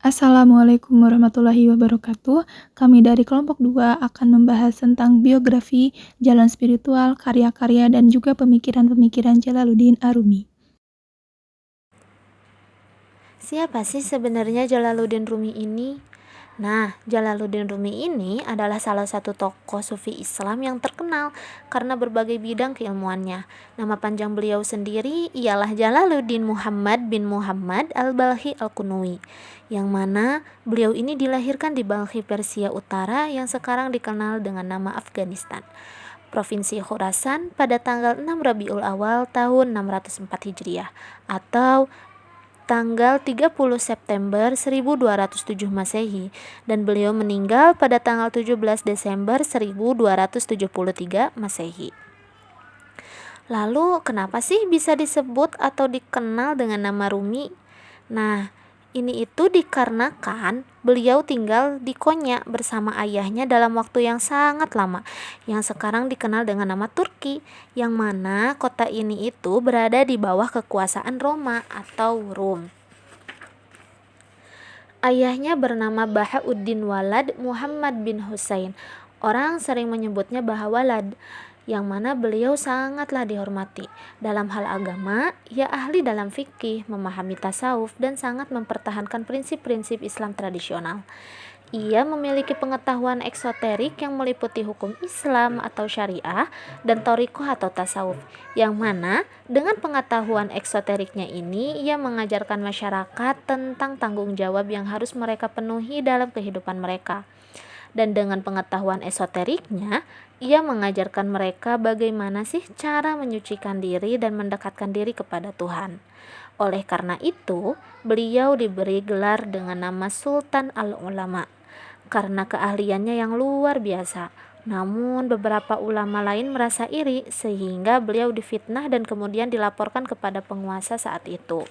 Assalamualaikum warahmatullahi wabarakatuh. Kami dari kelompok 2 akan membahas tentang biografi, jalan spiritual, karya-karya, dan juga pemikiran-pemikiran Jalaluddin Arumi. Siapa sih sebenarnya Jalaluddin Rumi ini? Nah, Jalaluddin Rumi ini adalah salah satu tokoh sufi Islam yang terkenal karena berbagai bidang keilmuannya. Nama panjang beliau sendiri ialah Jalaluddin Muhammad bin Muhammad al-Balkhi al-Qunawi, yang mana beliau ini dilahirkan di Balkhi, Persia Utara yang sekarang dikenal dengan nama Afghanistan, Provinsi Khorasan pada tanggal 6 Rabiul Awal tahun 604 Hijriah atau tanggal 30 September 1207 Masehi, dan beliau meninggal pada tanggal 17 Desember 1273 Masehi. Lalu kenapa sih bisa disebut atau dikenal dengan nama Rumi? Nah, ini itu dikarenakan beliau tinggal di Konya bersama ayahnya dalam waktu yang sangat lama, yang sekarang dikenal dengan nama Turki, yang mana kota ini itu berada di bawah kekuasaan Roma atau Rum. Ayahnya bernama Bahauddin Walad Muhammad bin Husain. Orang sering menyebutnya Baha Walad, yang mana beliau sangatlah dihormati. Dalam hal agama, ia ahli dalam fikih, memahami tasawuf, dan sangat mempertahankan prinsip-prinsip Islam tradisional. Ia memiliki pengetahuan eksoterik yang meliputi hukum Islam atau syariah dan thariqah atau tasawuf, yang mana dengan pengetahuan eksoteriknya ini ia mengajarkan masyarakat tentang tanggung jawab yang harus mereka penuhi dalam kehidupan mereka. Dan dengan pengetahuan esoteriknya, ia mengajarkan mereka bagaimana sih cara menyucikan diri dan mendekatkan diri kepada Tuhan. Oleh karena itu, beliau diberi gelar dengan nama Sultan Al-Ulama karena keahliannya yang luar biasa. Namun beberapa ulama lain merasa iri sehingga beliau difitnah dan kemudian dilaporkan kepada penguasa saat itu.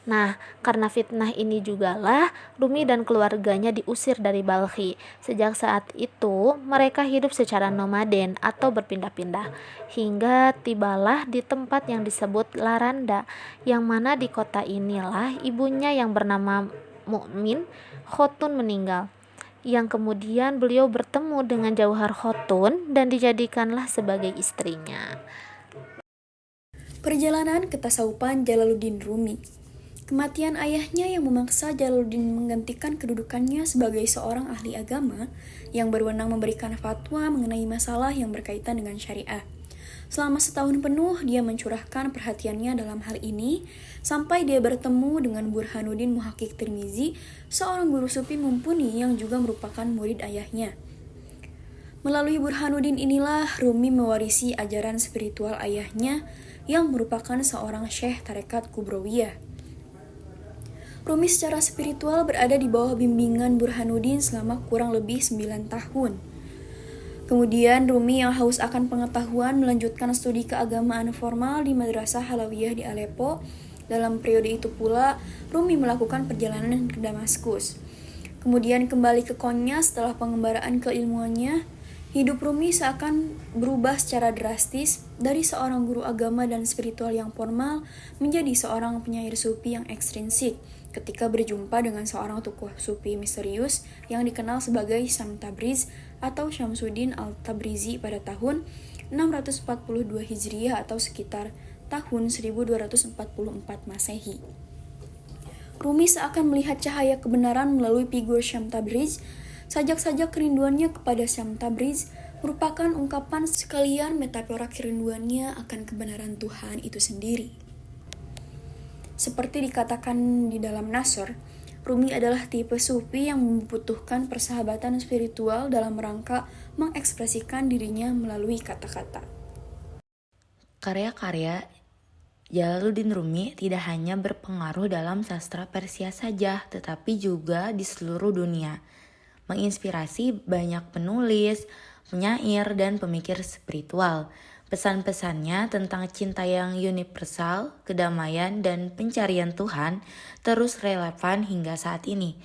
Nah, karena fitnah ini jugalah Rumi dan keluarganya diusir dari Balkhi. Sejak saat itu, mereka hidup secara nomaden atau berpindah-pindah, hingga tibalah di tempat yang disebut Laranda, yang mana di kota inilah ibunya yang bernama Mukmin Khotun meninggal, yang kemudian beliau bertemu dengan Jauhar Khotun dan dijadikanlah sebagai istrinya. Perjalanan ketasawufan Jalaluddin Rumi. Kematian ayahnya yang memaksa Jalaluddin menggantikan kedudukannya sebagai seorang ahli agama yang berwenang memberikan fatwa mengenai masalah yang berkaitan dengan syariah. Selama setahun penuh, dia mencurahkan perhatiannya dalam hal ini, sampai dia bertemu dengan Burhanuddin Muhakkik Tirmizi, seorang guru sufi mumpuni yang juga merupakan murid ayahnya. Melalui Burhanuddin inilah Rumi mewarisi ajaran spiritual ayahnya yang merupakan seorang syekh tarekat Kubrawiyah. Rumi secara spiritual berada di bawah bimbingan Burhanuddin selama kurang lebih 9 tahun. Kemudian Rumi yang haus akan pengetahuan melanjutkan studi keagamaan formal di Madrasah Halawiyah di Aleppo. Dalam periode itu pula, Rumi melakukan perjalanan ke Damaskus. Kemudian kembali ke Konya setelah pengembaraan keilmuannya. Hidup Rumi seakan berubah secara drastis dari seorang guru agama dan spiritual yang formal menjadi seorang penyair sufi yang ekstrinsik ketika berjumpa dengan seorang tokoh sufi misterius yang dikenal sebagai Syam Tabriz atau Syamsuddin al-Tabrizi pada tahun 642 Hijriah atau sekitar tahun 1244 Masehi. Rumi seakan melihat cahaya kebenaran melalui figur Syam Tabriz. Sajak-sajak kerinduannya kepada Syam Tabriz merupakan ungkapan sekalian metafora kerinduannya akan kebenaran Tuhan itu sendiri. Seperti dikatakan di dalam Nasr, Rumi adalah tipe sufi yang membutuhkan persahabatan spiritual dalam rangka mengekspresikan dirinya melalui kata-kata. Karya-karya Jalaluddin Rumi tidak hanya berpengaruh dalam sastra Persia saja, tetapi juga di seluruh dunia. Menginspirasi banyak penulis, penyair, dan pemikir spiritual. Pesan-pesannya tentang cinta yang universal, kedamaian, dan pencarian Tuhan terus relevan hingga saat ini.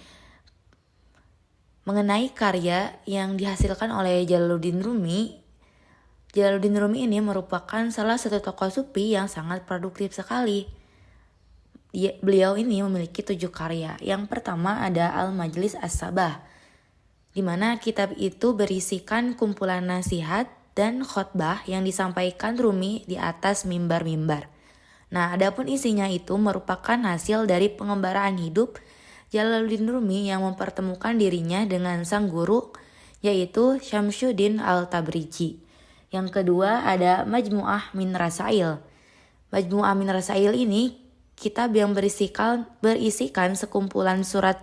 Mengenai karya yang dihasilkan oleh Jalaluddin Rumi ini merupakan salah satu tokoh sufi yang sangat produktif sekali. beliau ini memiliki 7 karya. Yang pertama ada Al-Majlis As-Sabah, di mana kitab itu berisikan kumpulan nasihat dan khotbah yang disampaikan Rumi di atas mimbar-mimbar. Nah, adapun isinya itu merupakan hasil dari pengembaraan hidup Jalaluddin Rumi yang mempertemukan dirinya dengan sang guru, yaitu Syamsuddin Al-Tabrizi. Yang kedua ada Majmu'ah min Rasail. Majmu'ah min Rasail ini kitab yang berisikan sekumpulan surat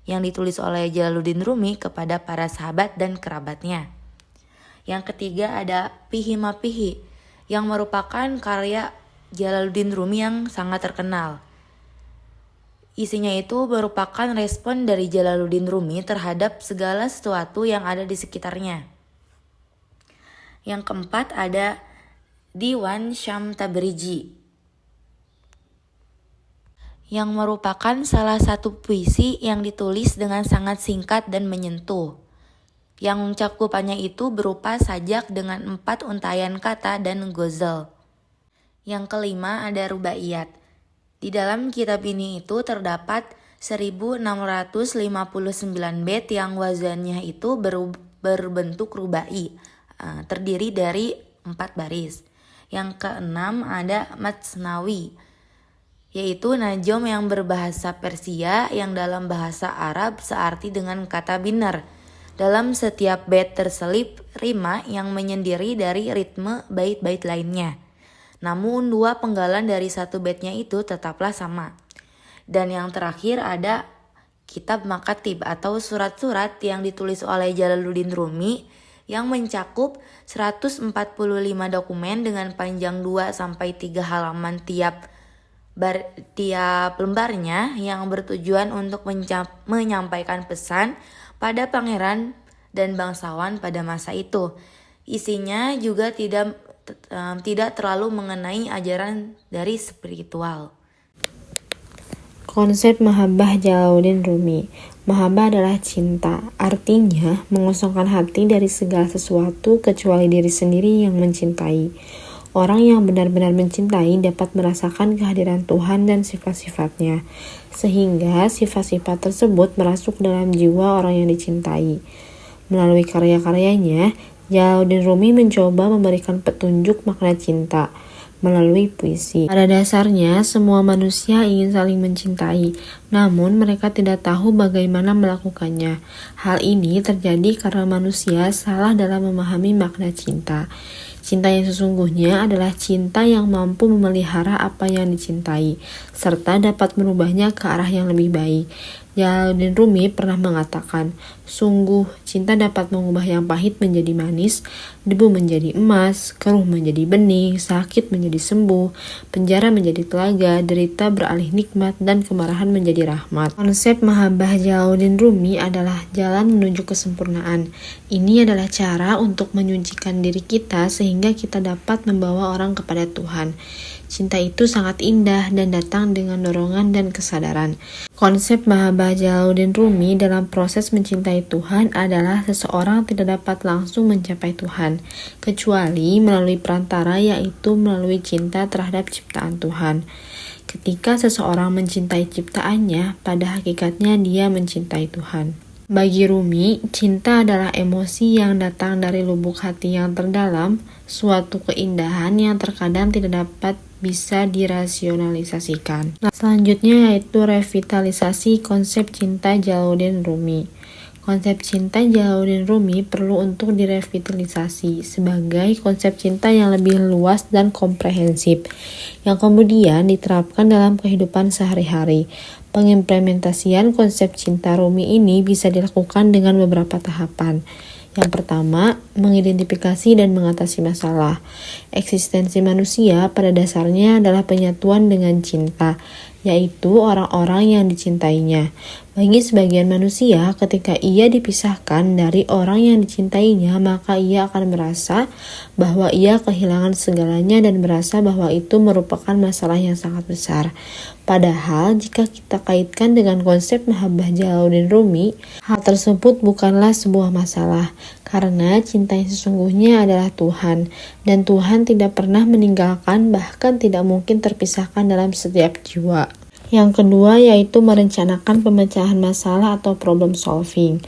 yang ditulis oleh Jalaluddin Rumi kepada para sahabat dan kerabatnya. Yang ketiga ada Pihi Mapihi yang merupakan karya Jalaluddin Rumi yang sangat terkenal. Isinya itu merupakan respon dari Jalaluddin Rumi terhadap segala sesuatu yang ada di sekitarnya. Yang keempat ada Diwan Syam Tabrizi, yang merupakan salah satu puisi yang ditulis dengan sangat singkat dan menyentuh. Yang cakupannya itu berupa sajak dengan 4 untaian kata dan ghazal. Yang kelima ada Rubaiyat. Di dalam kitab ini itu terdapat 1659 bait yang wazannya itu berbentuk rubai, terdiri dari 4 baris. Yang keenam ada Matsnawi, yaitu najom yang berbahasa Persia yang dalam bahasa Arab searti dengan kata binar. Dalam setiap bait terselip rima yang menyendiri dari ritme bait-bait lainnya. Namun 2 penggalan dari satu baitnya itu tetaplah sama. Dan yang terakhir ada kitab Makatib atau surat-surat yang ditulis oleh Jalaluddin Rumi yang mencakup 145 dokumen dengan panjang 2-3 halaman tiap lembarnya yang bertujuan untuk menyampaikan pesan pada pangeran dan bangsawan pada masa itu. Isinya juga tidak terlalu mengenai ajaran dari spiritual. Konsep Mahabbah Jalaluddin Rumi. Mahabbah adalah cinta, artinya mengosongkan hati dari segala sesuatu kecuali diri sendiri yang mencintai. Orang yang benar-benar mencintai dapat merasakan kehadiran Tuhan dan sifat-sifatnya, sehingga sifat-sifat tersebut merasuk dalam jiwa orang yang dicintai. Melalui karya-karyanya, Jalaluddin Rumi mencoba memberikan petunjuk makna cinta melalui puisi. Pada dasarnya, semua manusia ingin saling mencintai, namun mereka tidak tahu bagaimana melakukannya. Hal ini terjadi karena manusia salah dalam memahami makna cinta. Cinta yang sesungguhnya adalah cinta yang mampu memelihara apa yang dicintai, serta dapat merubahnya ke arah yang lebih baik. Jalaluddin Rumi pernah mengatakan, sungguh cinta dapat mengubah yang pahit menjadi manis, debu menjadi emas, keruh menjadi bening, sakit menjadi sembuh, penjara menjadi telaga, derita beralih nikmat, dan kemarahan menjadi rahmat. Konsep Mahabbah Jalaluddin Rumi adalah jalan menuju kesempurnaan. Ini adalah cara untuk menyucikan diri kita sehingga kita dapat membawa orang kepada Tuhan. Cinta itu sangat indah dan datang dengan dorongan dan kesadaran. Konsep Mahabbah Jalaluddin Rumi dalam proses mencintai Tuhan adalah seseorang tidak dapat langsung mencapai Tuhan, kecuali melalui perantara, yaitu melalui cinta terhadap ciptaan Tuhan. Ketika seseorang mencintai ciptaannya, pada hakikatnya dia mencintai Tuhan. Bagi Rumi, cinta adalah emosi yang datang dari lubuk hati yang terdalam, suatu keindahan yang terkadang tidak dapat bisa dirasionalisasikan. Selanjutnya yaitu revitalisasi konsep cinta Jalaluddin Rumi. Konsep cinta Jalaluddin Rumi perlu untuk direvitalisasi sebagai konsep cinta yang lebih luas dan komprehensif, yang kemudian diterapkan dalam kehidupan sehari-hari. Pengimplementasian konsep cinta Rumi ini bisa dilakukan dengan beberapa tahapan. Yang pertama, mengidentifikasi dan mengatasi masalah. Eksistensi manusia pada dasarnya adalah penyatuan dengan cinta, yaitu orang-orang yang dicintainya. Bagi sebagian manusia, ketika ia dipisahkan dari orang yang dicintainya, maka ia akan merasa bahwa ia kehilangan segalanya dan merasa bahwa itu merupakan masalah yang sangat besar. Padahal jika kita kaitkan dengan konsep Mahabbah Jalaluddin Rumi, hal tersebut bukanlah sebuah masalah, karena cinta yang sesungguhnya adalah Tuhan, dan Tuhan tidak pernah meninggalkan, bahkan tidak mungkin terpisahkan dalam setiap jiwa. Yang kedua yaitu merencanakan pemecahan masalah atau problem solving.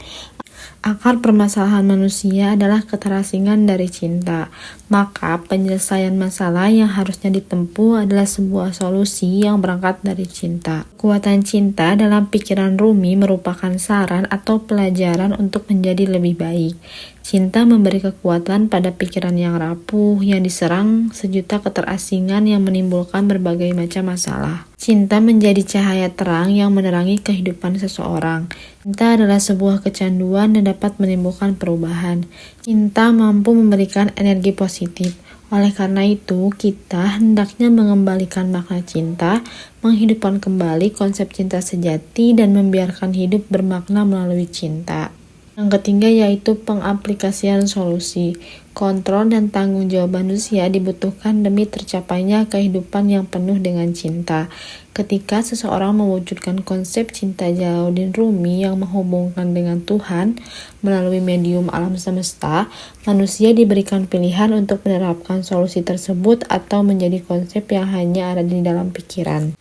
Akar permasalahan manusia adalah keterasingan dari cinta. Maka penyelesaian masalah yang harusnya ditempuh adalah sebuah solusi yang berangkat dari cinta. Kekuatan cinta dalam pikiran Rumi merupakan saran atau pelajaran untuk menjadi lebih baik. Cinta memberi kekuatan pada pikiran yang rapuh, yang diserang sejuta keterasingan yang menimbulkan berbagai macam masalah. Cinta menjadi cahaya terang yang menerangi kehidupan seseorang. Cinta adalah sebuah kecanduan dan dapat menimbulkan perubahan. Cinta mampu memberikan energi positif. Oleh karena itu, kita hendaknya mengembalikan makna cinta, menghidupkan kembali konsep cinta sejati, dan membiarkan hidup bermakna melalui cinta. Yang ketiga yaitu pengaplikasian solusi. Kontrol dan tanggung jawab manusia dibutuhkan demi tercapainya kehidupan yang penuh dengan cinta. Ketika seseorang mewujudkan konsep cinta Jalaluddin Rumi yang menghubungkan dengan Tuhan melalui medium alam semesta, manusia diberikan pilihan untuk menerapkan solusi tersebut atau menjadi konsep yang hanya ada di dalam pikiran.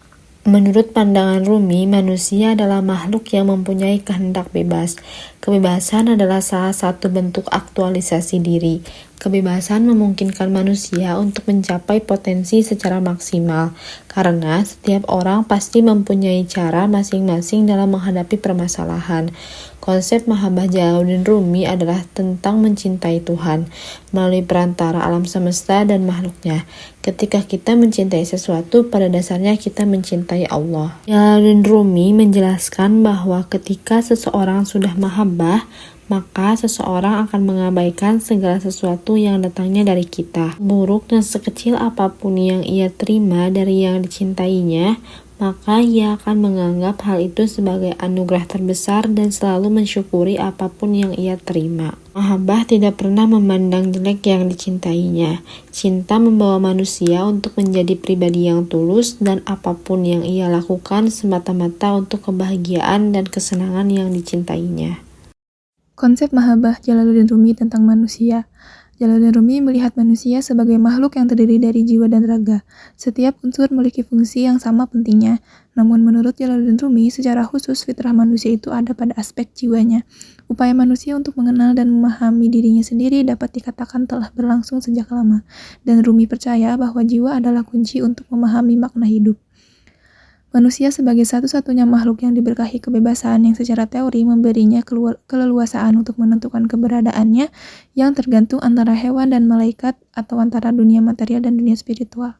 Menurut pandangan Rumi, manusia adalah makhluk yang mempunyai kehendak bebas. Kebebasan adalah salah satu bentuk aktualisasi diri. Kebebasan memungkinkan manusia untuk mencapai potensi secara maksimal, karena setiap orang pasti mempunyai cara masing-masing dalam menghadapi permasalahan. Konsep Mahabbah Jalaluddin Rumi adalah tentang mencintai Tuhan melalui perantara alam semesta dan makhluknya. Ketika kita mencintai sesuatu, pada dasarnya kita mencintai Allah. Jalaluddin Rumi menjelaskan bahwa ketika seseorang sudah mahabbah, maka seseorang akan mengabaikan segala sesuatu yang datangnya dari kita. Buruk dan sekecil apapun yang ia terima dari yang dicintainya, maka ia akan menganggap hal itu sebagai anugerah terbesar dan selalu mensyukuri apapun yang ia terima. Mahabbah tidak pernah memandang jelek yang dicintainya. Cinta membawa manusia untuk menjadi pribadi yang tulus, dan apapun yang ia lakukan semata-mata untuk kebahagiaan dan kesenangan yang dicintainya. Konsep Mahabbah Jalaluddin Rumi tentang manusia. Jalaluddin Rumi melihat manusia sebagai makhluk yang terdiri dari jiwa dan raga. Setiap unsur memiliki fungsi yang sama pentingnya. Namun menurut Jalaluddin Rumi, secara khusus fitrah manusia itu ada pada aspek jiwanya. Upaya manusia untuk mengenal dan memahami dirinya sendiri dapat dikatakan telah berlangsung sejak lama. Dan Rumi percaya bahwa jiwa adalah kunci untuk memahami makna hidup. Manusia sebagai satu-satunya makhluk yang diberkahi kebebasan yang secara teori memberinya keleluasaan untuk menentukan keberadaannya yang tergantung antara hewan dan malaikat atau antara dunia material dan dunia spiritual.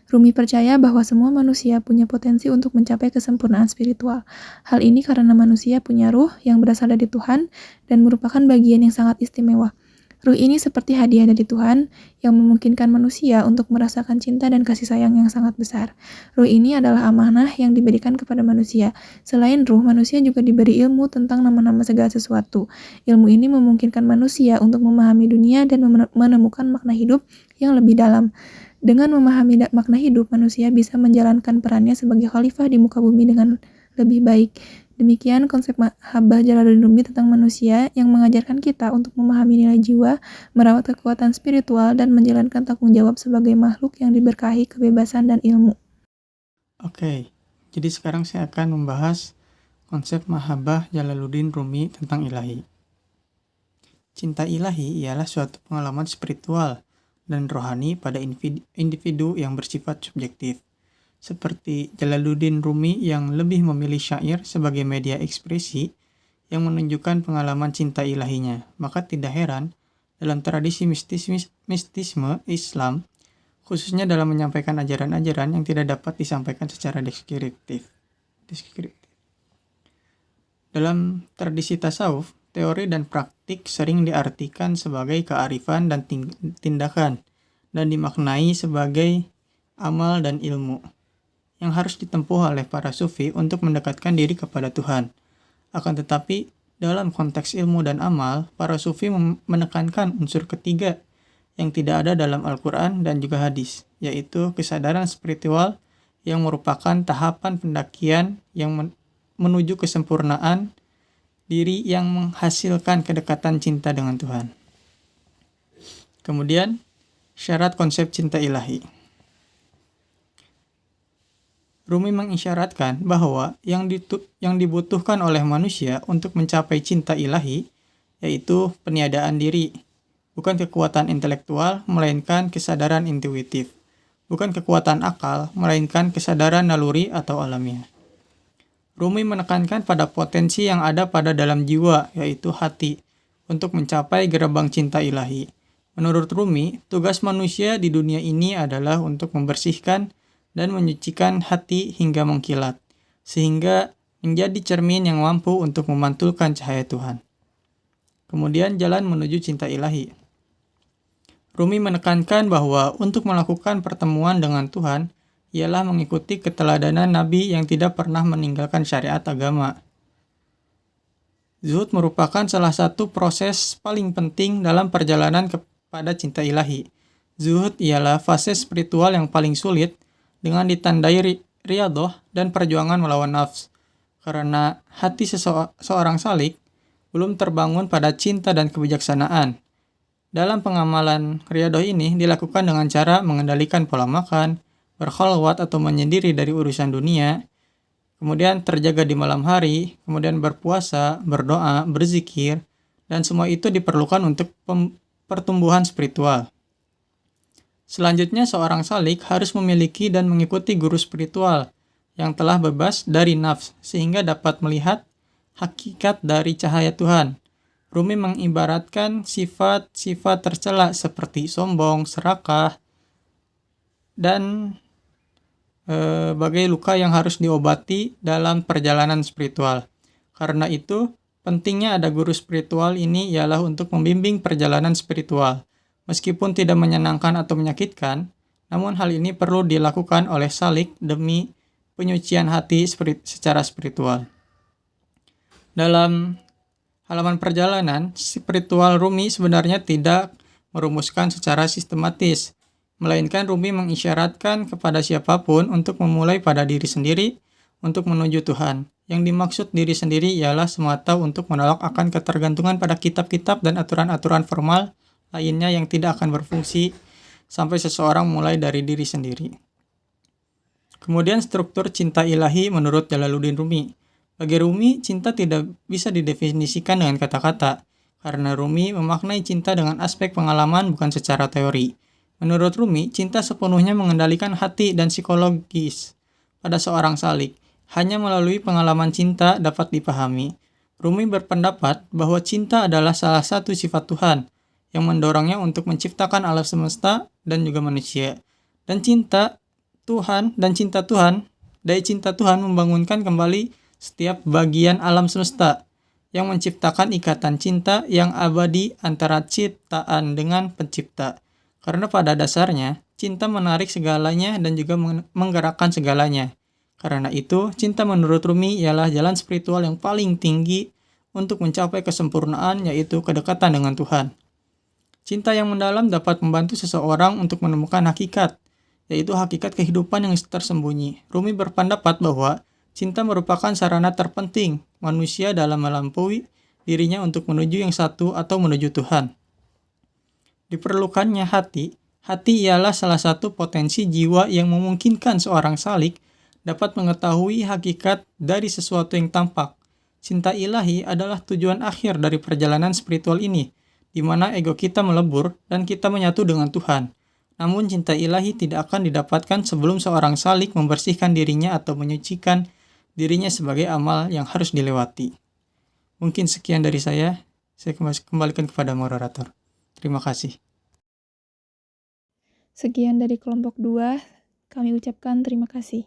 Rumi percaya bahwa semua manusia punya potensi untuk mencapai kesempurnaan spiritual. Hal ini karena manusia punya ruh yang berasal dari Tuhan dan merupakan bagian yang sangat istimewa. Ruh ini seperti hadiah dari Tuhan yang memungkinkan manusia untuk merasakan cinta dan kasih sayang yang sangat besar. Ruh ini adalah amanah yang diberikan kepada manusia. Selain ruh, manusia juga diberi ilmu tentang nama-nama segala sesuatu. Ilmu ini memungkinkan manusia untuk memahami dunia dan menemukan makna hidup yang lebih dalam. Dengan memahami makna hidup, manusia bisa menjalankan perannya sebagai khalifah di muka bumi dengan lebih baik. Demikian konsep Mahabbah Jalaluddin Rumi tentang manusia yang mengajarkan kita untuk memahami nilai jiwa, merawat kekuatan spiritual, dan menjalankan tanggung jawab sebagai makhluk yang diberkahi kebebasan dan ilmu. Oke, jadi sekarang saya akan membahas konsep Mahabbah Jalaluddin Rumi tentang ilahi. Cinta ilahi ialah suatu pengalaman spiritual dan rohani pada individu yang bersifat subjektif. Seperti Jalaluddin Rumi yang lebih memilih syair sebagai media ekspresi yang menunjukkan pengalaman cinta ilahinya. Maka tidak heran dalam tradisi mistisme Islam, khususnya dalam menyampaikan ajaran-ajaran yang tidak dapat disampaikan secara deskriptif. Dalam tradisi tasawuf, teori dan praktik sering diartikan sebagai kearifan dan tindakan, dan dimaknai sebagai amal dan ilmu yang harus ditempuh oleh para sufi untuk mendekatkan diri kepada Tuhan. Akan tetapi, dalam konteks ilmu dan amal, para sufi menekankan unsur ketiga yang tidak ada dalam Al-Quran dan juga hadis, yaitu kesadaran spiritual yang merupakan tahapan pendakian yang menuju kesempurnaan diri yang menghasilkan kedekatan cinta dengan Tuhan. Kemudian, syarat konsep cinta ilahi. Rumi mengisyaratkan bahwa yang dibutuhkan oleh manusia untuk mencapai cinta ilahi yaitu peniadaan diri, bukan kekuatan intelektual, melainkan kesadaran intuitif, bukan kekuatan akal, melainkan kesadaran naluri atau alamiah. Rumi menekankan pada potensi yang ada pada dalam jiwa, yaitu hati, untuk mencapai gerbang cinta ilahi. Menurut Rumi, tugas manusia di dunia ini adalah untuk membersihkan dan menyucikan hati hingga mengkilat, sehingga menjadi cermin yang mampu untuk memantulkan cahaya Tuhan. Kemudian jalan menuju cinta ilahi. Rumi menekankan bahwa untuk melakukan pertemuan dengan Tuhan, ialah mengikuti keteladanan Nabi yang tidak pernah meninggalkan syariat agama. Zuhud merupakan salah satu proses paling penting dalam perjalanan kepada cinta ilahi. Zuhud ialah fase spiritual yang paling sulit dengan ditandai riyadhah dan perjuangan melawan nafs. Karena hati seorang salik belum terbangun pada cinta dan kebijaksanaan. Dalam pengamalan riyadhah ini dilakukan dengan cara mengendalikan pola makan, berkhalwat atau menyendiri dari urusan dunia, kemudian terjaga di malam hari, kemudian berpuasa, berdoa, berzikir, dan semua itu diperlukan untuk pertumbuhan spiritual. Selanjutnya, seorang salik harus memiliki dan mengikuti guru spiritual yang telah bebas dari nafs, sehingga dapat melihat hakikat dari cahaya Tuhan. Rumi mengibaratkan sifat-sifat tercela seperti sombong, serakah, dan bagai luka yang harus diobati dalam perjalanan spiritual. Karena itu, pentingnya ada guru spiritual ini ialah untuk membimbing perjalanan spiritual. Meskipun tidak menyenangkan atau menyakitkan, namun hal ini perlu dilakukan oleh salik demi penyucian hati secara spiritual. Dalam halaman perjalanan, spiritual Rumi sebenarnya tidak merumuskan secara sistematis, melainkan Rumi mengisyaratkan kepada siapapun untuk memulai pada diri sendiri untuk menuju Tuhan. Yang dimaksud diri sendiri ialah semata untuk menolak akan ketergantungan pada kitab-kitab dan aturan-aturan formal lainnya yang tidak akan berfungsi sampai seseorang mulai dari diri sendiri. Kemudian struktur cinta ilahi menurut Jalaluddin Rumi. Bagi Rumi, cinta tidak bisa didefinisikan dengan kata-kata, karena Rumi memaknai cinta dengan aspek pengalaman bukan secara teori. Menurut Rumi, cinta sepenuhnya mengendalikan hati dan psikologis pada seorang salik. Hanya melalui pengalaman cinta dapat dipahami. Rumi berpendapat bahwa cinta adalah salah satu sifat Tuhan yang mendorongnya untuk menciptakan alam semesta dan juga manusia. Dan daya cinta Tuhan membangunkan kembali setiap bagian alam semesta yang menciptakan ikatan cinta yang abadi antara ciptaan dengan pencipta. Karena pada dasarnya, cinta menarik segalanya dan juga menggerakkan segalanya. Karena itu, cinta menurut Rumi ialah jalan spiritual yang paling tinggi untuk mencapai kesempurnaan, yaitu kedekatan dengan Tuhan. Cinta yang mendalam dapat membantu seseorang untuk menemukan hakikat, yaitu hakikat kehidupan yang tersembunyi. Rumi berpendapat bahwa cinta merupakan sarana terpenting manusia dalam melampaui dirinya untuk menuju yang satu atau menuju Tuhan. Diperlukannya hati ialah salah satu potensi jiwa yang memungkinkan seorang salik dapat mengetahui hakikat dari sesuatu yang tampak. Cinta ilahi adalah tujuan akhir dari perjalanan spiritual ini, di mana ego kita melebur dan kita menyatu dengan Tuhan. Namun cinta ilahi tidak akan didapatkan sebelum seorang salik membersihkan dirinya atau menyucikan dirinya sebagai amal yang harus dilewati. Mungkin sekian dari saya kembalikan kepada moderator. Terima kasih. Sekian dari kelompok 2, kami ucapkan terima kasih.